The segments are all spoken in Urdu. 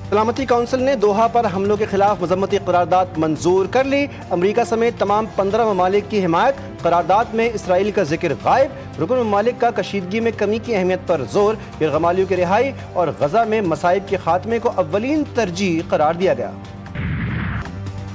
سلامتی کونسل نے دوحہ پر حملوں کے خلاف مذمتی قرارداد منظور کر لی۔ امریکہ سمیت تمام 15 ممالک کی حمایت۔ قرارداد میں اسرائیل کا ذکر غائب۔ رکن ممالک کا کشیدگی میں کمی کی اہمیت پر زور۔ یرغمالیوں کی رہائی اور غزہ میں مصائب کے خاتمے کو اولین ترجیح قرار دیا گیا۔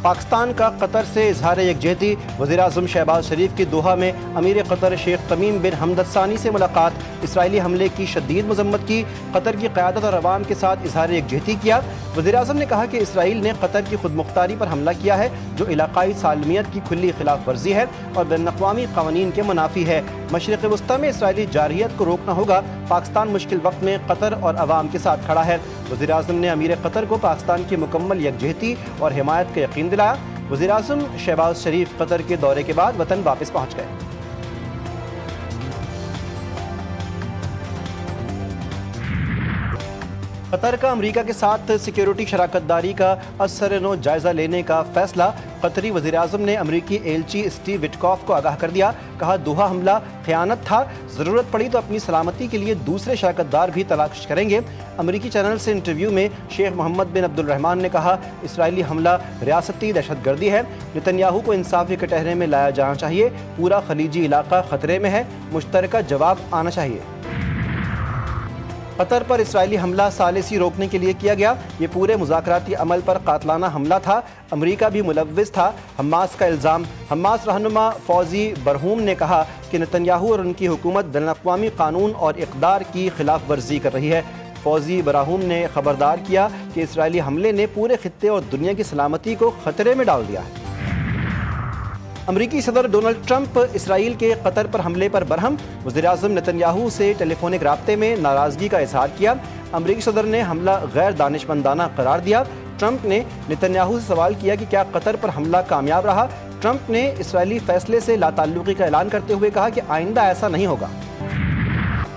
پاکستان کا قطر سے اظہار یکجہتی۔ وزیراعظم شہباز شریف کی دوحہ میں امیر قطر شیخ تمیم بن حمد الثانی سے ملاقات۔ اسرائیلی حملے کی شدید مذمت کی۔ قطر کی قیادت اور عوام کے ساتھ اظہار یکجہتی کیا۔ وزیراعظم نے کہا کہ اسرائیل نے قطر کی خود مختاری پر حملہ کیا ہے، جو علاقائی سالمیت کی کھلی خلاف ورزی ہے اور بین الاقوامی قوانین کے منافی ہے۔ مشرق وسطیٰ میں اسرائیلی جارحیت کو روکنا ہوگا۔ پاکستان مشکل وقت میں قطر اور عوام کے ساتھ کھڑا ہے۔ وزیراعظم نے امیر قطر کو پاکستان کی مکمل یکجہتی اور حمایت کا یقین دلایا۔ وزیراعظم شہباز شریف قطر کے دورے کے بعد وطن واپس پہنچ گئے۔ قطر کا امریکہ کے ساتھ سیکیورٹی شراکت داری کا اثر نو جائزہ لینے کا فیصلہ۔ قطری وزیراعظم نے امریکی ایلچی اسٹیو وٹکوف کو آگاہ کر دیا۔ کہا دوحہ حملہ خیانت تھا، ضرورت پڑی تو اپنی سلامتی کے لیے دوسرے شراکت دار بھی تلاش کریں گے۔ امریکی چینل سے انٹرویو میں شیخ محمد بن عبد الرحمن نے کہا اسرائیلی حملہ ریاستی دہشت گردی ہے۔ نتنیاہو کو انصاف کے کٹہرے میں لایا جانا چاہیے۔ پورا خلیجی علاقہ خطرے میں ہے، مشترکہ جواب آنا چاہیے۔ قطر پر اسرائیلی حملہ ثالثی روکنے کے لیے کیا گیا۔ یہ پورے مذاکراتی عمل پر قاتلانہ حملہ تھا۔ امریکہ بھی ملوث تھا۔ حماس کا الزام۔ حماس رہنما فوزی برہوم نے کہا کہ نتنیاہو اور ان کی حکومت بین الاقوامی قانون اور اقدار کی خلاف ورزی کر رہی ہے۔ فوزی برہوم نے خبردار کیا کہ اسرائیلی حملے نے پورے خطے اور دنیا کی سلامتی کو خطرے میں ڈال دیا ہے۔ امریکی صدر ڈونلڈ ٹرمپ اسرائیل کے قطر پر حملے پر برہم۔ وزیراعظم نتنیاہو سے ٹیلی فونک رابطے میں ناراضگی کا اظہار کیا۔ امریکی صدر نے حملہ غیر دانشمندانہ قرار دیا۔ ٹرمپ نے نتنیاہو سے سوال کیا کہ کیا قطر پر حملہ کامیاب رہا۔ ٹرمپ نے اسرائیلی فیصلے سے لا تعلقی کا اعلان کرتے ہوئے کہا کہ آئندہ ایسا نہیں ہوگا۔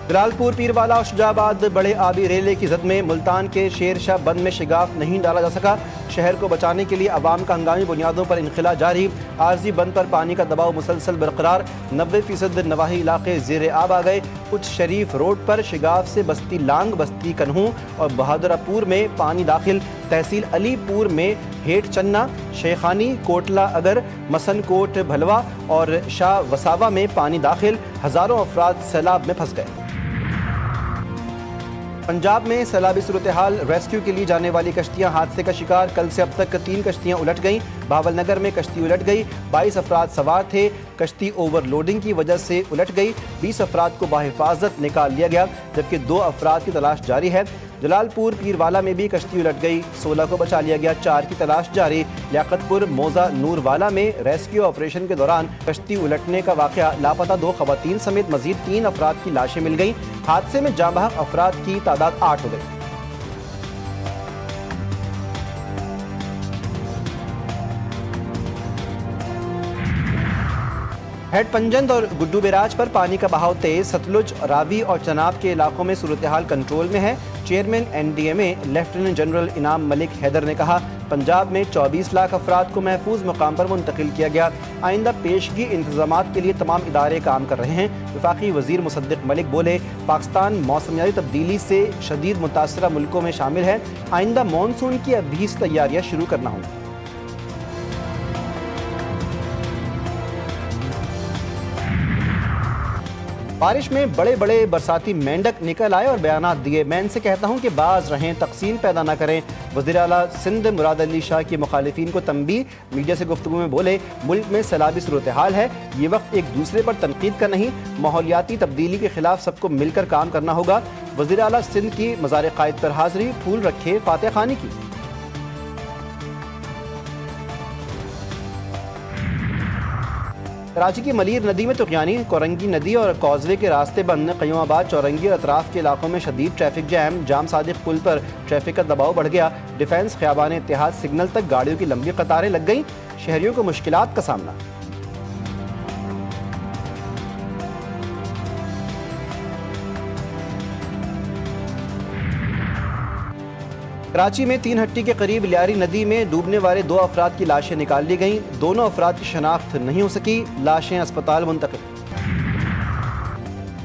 جلال پور پیروالا اور شجاع آباد بڑے آبی ریلے کی زد میں ملتان کے شیر شاہ بند میں شگاف نہیں ڈالا جا سکا۔ شہر کو بچانے کے لیے عوام کا ہنگامی بنیادوں پر انخلا جاری۔ عارضی بند پر پانی کا دباؤ مسلسل برقرار۔ 90% نواحی علاقے زیر آب آ گئے۔ اچ شریف روڈ پر شگاف سے بستی لانگ، بستی کنہوں اور بہادرہ پور میں پانی داخل۔ تحصیل علی پور میں ہیٹ چنا، شیخانی، کوٹلہ اگر، مسن کوٹ بھلوا اور شاہ وساوا میں پانی داخل۔ ہزاروں افراد سیلاب میں پھنس گئے۔ پنجاب میں سیلابی صورتحال۔ ریسکیو کے لیے جانے والی کشتیاں حادثے کا شکار۔ کل سے اب تک 3 کشتیاں الٹ گئیں۔ بھاول نگر میں کشتی الٹ گئی، 22 افراد سوار تھے۔ کشتی اوور لوڈنگ کی وجہ سے الٹ گئی۔ 20 افراد کو بحفاظت نکال لیا گیا، جبکہ 2 افراد کی تلاش جاری ہے۔ جلال پور پیروالا میں بھی کشتی الٹ گئی، 16 کو بچا لیا گیا، 4 کی تلاش جاری۔ لیاقت پور موزہ نور والا میں ریسکیو آپریشن کے دوران کشتی الٹنے کا واقعہ، لاپتہ 2 خواتین سمیت مزید 3 افراد کی لاشیں مل گئیں۔ حادثے میں جاں بحق افراد کی تعداد 8 ہو گئی۔ ہیڈ پنجند اور گڈو بیراج پر پانی کا بہاؤ تیز۔ ستلج، راوی اور چناب کے علاقوں میں صورتحال کنٹرول میں ہے۔ چیئرمین NDMA لیفٹیننٹ جنرل انعام ملک حیدر نے کہا پنجاب میں 24 لاکھ افراد کو محفوظ مقام پر منتقل کیا گیا۔ آئندہ پیشگی انتظامات کے لیے تمام ادارے کام کر رہے ہیں۔ وفاقی وزیر مصدق ملک بولے پاکستان موسمیاتی تبدیلی سے شدید متاثرہ ملکوں میں شامل ہے۔ آئندہ مانسون کی ابھی سے تیاریاں شروع کرنا ہوں۔ بارش میں بڑے بڑے برساتی مینڈک نکل آئے اور بیانات دیے۔ میں ان سے کہتا ہوں کہ باز رہیں، تقسیم پیدا نہ کریں۔ وزیر اعلیٰ سندھ مراد علی شاہ کی مخالفین کو تنبیہ۔ میڈیا سے گفتگو میں بولے ملک میں سیلابی صورتحال ہے، یہ وقت ایک دوسرے پر تنقید کا نہیں، ماحولیاتی تبدیلی کے خلاف سب کو مل کر کام کرنا ہوگا۔ وزیر اعلیٰ سندھ کی مزار قائد پر حاضری، پھول رکھے، فاتح خوانی کی۔ کراچی کی ملیر ندی میں طغیانی، کورنگی ندی اور کازوے کے راستے بند۔ قیوم آباد، چورنگی اور اطراف کے علاقوں میں شدید ٹریفک جام۔ جام صادق پل پر ٹریفک کا دباؤ بڑھ گیا۔ ڈیفنس، خیابان اتحاد سگنل تک گاڑیوں کی لمبی قطاریں لگ گئیں، شہریوں کو مشکلات کا سامنا۔ کراچی میں 3 ہٹی کے قریب لیاری ندی میں ڈوبنے والے 2 افراد کی لاشیں نکال لی گئیں۔ دونوں افراد کی شناخت نہیں ہو سکی، لاشیں اسپتال منتقل۔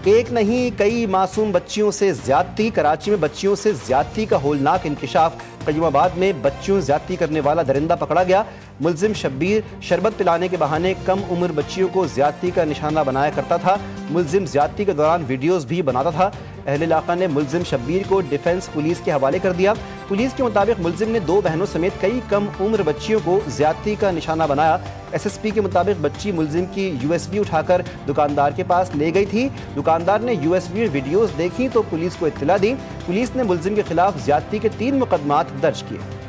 ایک نہیں کئی معصوم بچیوں سے زیادتی۔ کراچی میں بچیوں سے زیادتی کا ہولناک انکشاف۔ قیوم آباد میں بچیوں زیادتی کرنے والا درندہ پکڑا گیا۔ ملزم شبیر شربت پلانے کے بہانے کم عمر بچیوں کو زیادتی کا نشانہ بنایا کرتا تھا۔ ملزم زیادتی کے دوران ویڈیوز بھی بناتا تھا۔ اہل علاقہ نے ملزم شبیر کو ڈیفنس پولیس کے حوالے کر دیا۔ پولیس کے مطابق ملزم نے 2 بہنوں سمیت کئی کم عمر بچیوں کو زیادتی کا نشانہ بنایا۔ ایس ایس پی کے مطابق بچی ملزم کی USB اٹھا کر دکاندار کے پاس لے گئی تھی۔ دکاندار نے USB ویڈیوز دیکھی تو پولیس کو اطلاع دی۔ پولیس نے ملزم کے خلاف زیادتی کے 3 مقدمات درج کیے۔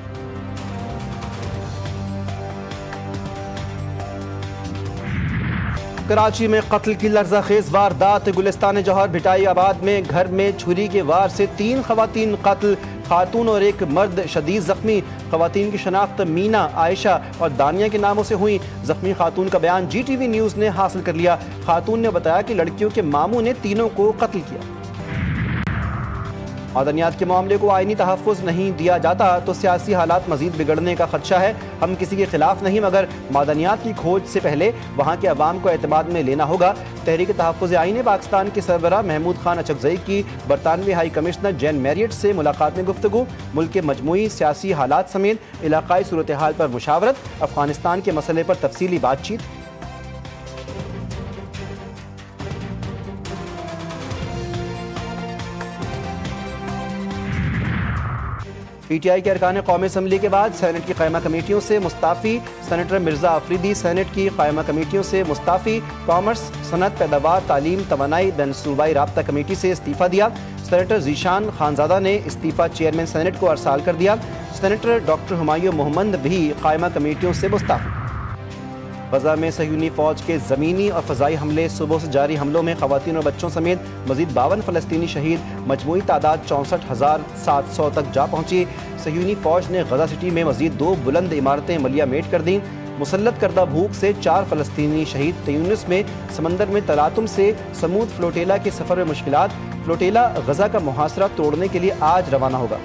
کراچی میں قتل کی لرزہ خیز واردات۔ گلستان جوہر بھٹائی آباد میں گھر میں چھری کے وار سے 3 خواتین قتل، خاتون اور ایک مرد شدید زخمی۔ خواتین کی شناخت مینا، عائشہ اور دانیہ کے ناموں سے ہوئی۔ زخمی خاتون کا بیان GTV نیوز نے حاصل کر لیا۔ خاتون نے بتایا کہ لڑکیوں کے ماموں نے تینوں کو قتل کیا۔ معدنیات کے معاملے کو آئینی تحفظ نہیں دیا جاتا تو سیاسی حالات مزید بگڑنے کا خدشہ ہے۔ ہم کسی کے خلاف نہیں، مگر معدنیات کی کھوج سے پہلے وہاں کے عوام کو اعتماد میں لینا ہوگا۔ تحریک تحفظ آئین پاکستان کے سربراہ محمود خان اچکزئی کی برطانوی ہائی کمشنر جین میریٹ سے ملاقات میں گفتگو۔ ملک کے مجموعی سیاسی حالات سمیت علاقائی صورتحال پر مشاورت۔ افغانستان کے مسئلے پر تفصیلی بات چیت۔ PTI کے ارکان قومی اسمبلی کے بعد سینٹ کی قائمہ کمیٹیوں سے مستعفی۔ سینیٹر مرزا آفریدی سینٹ کی قائمہ کمیٹیوں سے مستعفی۔ کامرس، صنعت، پیداوار، تعلیم، توانائی، بین صوبائی رابطہ کمیٹی سے استعفیٰ دیا۔ سینیٹر ذیشان خانزادہ نے استعفیٰ چیئرمین سینٹ کو ارسال کر دیا۔ سینیٹر ڈاکٹر ہمایوں محمد بھی قائمہ کمیٹیوں سے مستعفی۔ غزہ میں صہیونی فوج کے زمینی اور فضائی حملے۔ صبح سے جاری حملوں میں خواتین اور بچوں سمیت مزید 52 فلسطینی شہید۔ مجموعی تعداد 64,700 تک جا پہنچی۔ صہیونی فوج نے غزہ سٹی میں مزید 2 بلند عمارتیں ملیہ میٹ کر دیں۔ مسلط کردہ بھوک سے 4 فلسطینی شہید۔ تیونس میں سمندر میں تلاطم سے سمود فلوٹیلا کے سفر میں مشکلات۔ فلوٹیلا غزہ کا محاصرہ توڑنے کے لیے آج روانہ ہوگا۔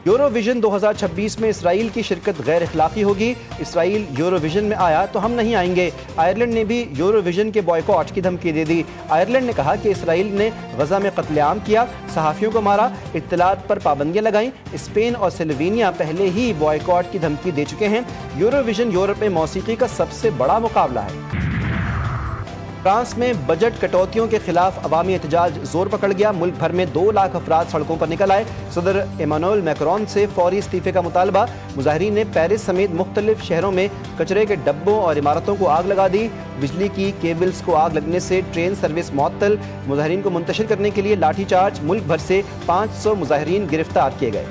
یورو ویژن 2026 میں اسرائیل کی شرکت غیر اخلاقی ہوگی۔ اسرائیل یورو ویژن میں آیا تو ہم نہیں آئیں گے۔ آئرلینڈ نے بھی یورو ویژن کے بائیکاٹ کی دھمکی دے دی۔ آئرلینڈ نے کہا کہ اسرائیل نے غزہ میں قتل عام کیا، صحافیوں کو مارا، اطلاعات پر پابندیاں لگائیں۔ اسپین اور سلوینیا پہلے ہی بائیکاٹ کی دھمکی دے چکے ہیں۔ یورو ویژن یورپ میں موسیقی کا سب سے بڑا مقابلہ ہے۔ فرانس میں بجٹ کٹوتیوں کے خلاف عوامی احتجاج زور پکڑ گیا۔ ملک بھر میں 2 لاکھ افراد سڑکوں پر نکل آئے۔ صدر ایمانوئل میکرون سے فوری استعفے کا مطالبہ۔ مظاہرین نے پیرس سمیت مختلف شہروں میں کچرے کے ڈبوں اور عمارتوں کو آگ لگا دی۔ بجلی کی کیبلز کو آگ لگنے سے ٹرین سروس معطل۔ مظاہرین کو منتشر کرنے کے لیے لاٹھی چارج۔ ملک بھر سے 500 مظاہرین گرفتار کیے گئے۔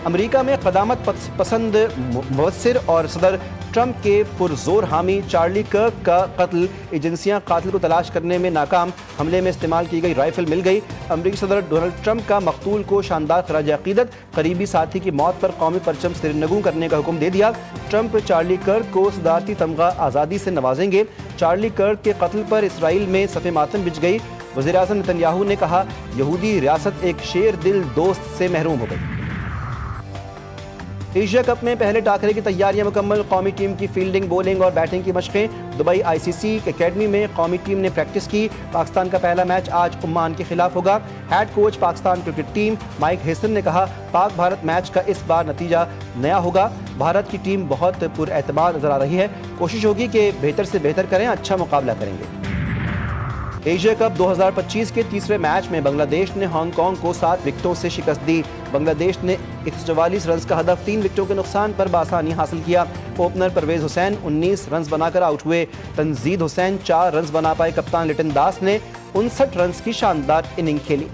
امریکہ میں قدامت پسند مبصر اور صدر ٹرمپ کے پرزور حامی چارلی کرک کا قتل۔ ایجنسیاں قاتل کو تلاش کرنے میں ناکام۔ حملے میں استعمال کی گئی رائفل مل گئی۔ امریکی صدر ڈونلڈ ٹرمپ کا مقتول کو شاندار خراج عقیدت۔ قریبی ساتھی کی موت پر قومی پرچم سرنگوں کرنے کا حکم دے دیا۔ ٹرمپ چارلی کرک کو صدارتی تمغہ آزادی سے نوازیں گے۔ چارلی کرک کے قتل پر اسرائیل میں صف ماتم بچھ گئی۔ وزیر اعظم نتن یاہو نے کہا یہودی ریاست ایک شیر دل دوست سے محروم ہو گئی۔ ایشیا کپ میں پہلے ٹاکرے کی تیاریاں مکمل۔ قومی ٹیم کی فیلڈنگ، بولنگ اور بیٹنگ کی مشقیں۔ دبئی ICC اکیڈمی میں قومی ٹیم نے پریکٹس کی۔ پاکستان کا پہلا میچ آج عمان کے خلاف ہوگا۔ Head coach Pakistan cricket team Mike Hesson نے کہا پاک بھارت میچ کا اس بار نتیجہ نیا ہوگا۔ بھارت کی ٹیم بہت پر اعتماد نظر آ رہی ہے۔ کوشش ہوگی کہ بہتر سے بہتر کریں، اچھا مقابلہ کریں گے۔ ایشیا کپ 2025 کے تیسرے میچ میں بنگلہ دیش نے ہانگ کانگ کو 7 وکٹوں سے شکست دی۔ بنگلہ دیش نے 144 رنز کا ہدف 3 وکٹوں کے نقصان پر بآسانی حاصل کیا۔ اوپنر پرویز حسین 19 رنز بنا کر آؤٹ ہوئے۔ تنزید حسین 4 رنز بنا پائے۔ کپتان لٹن داس نے 59 رنز کی شاندار اننگ کھیلی۔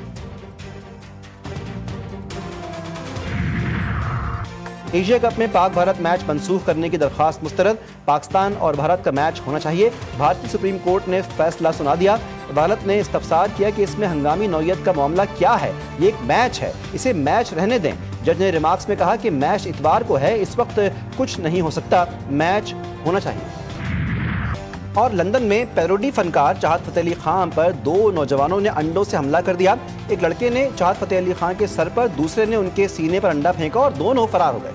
ایشیا کپ میں پاک بھارت میچ منسوخ کرنے کی درخواست مسترد۔ پاکستان اور بھارت کا میچ ہونا چاہیے۔ بھارتی سپریم کورٹ نے فیصلہ سنا دیا۔ عدالت نے استفسار کیا کہ اس میں ہنگامی نوعیت کا معاملہ کیا ہے، یہ ایک میچ ہے، اسے میچ رہنے دیں۔ جج نے ریمارکس میں کہا کہ میچ اتوار کو ہے، اس وقت کچھ نہیں ہو سکتا، میچ ہونا چاہیے۔ اور لندن میں پیروڈی فنکار چاہت فتح علی خان پر 2 نوجوانوں نے انڈوں سے حملہ کر دیا۔ ایک لڑکے نے چاہت فتح علی خان کے سر پر، دوسرے نے ان کے سینے پر انڈا پھینکا اور دونوں فرار ہو گئے۔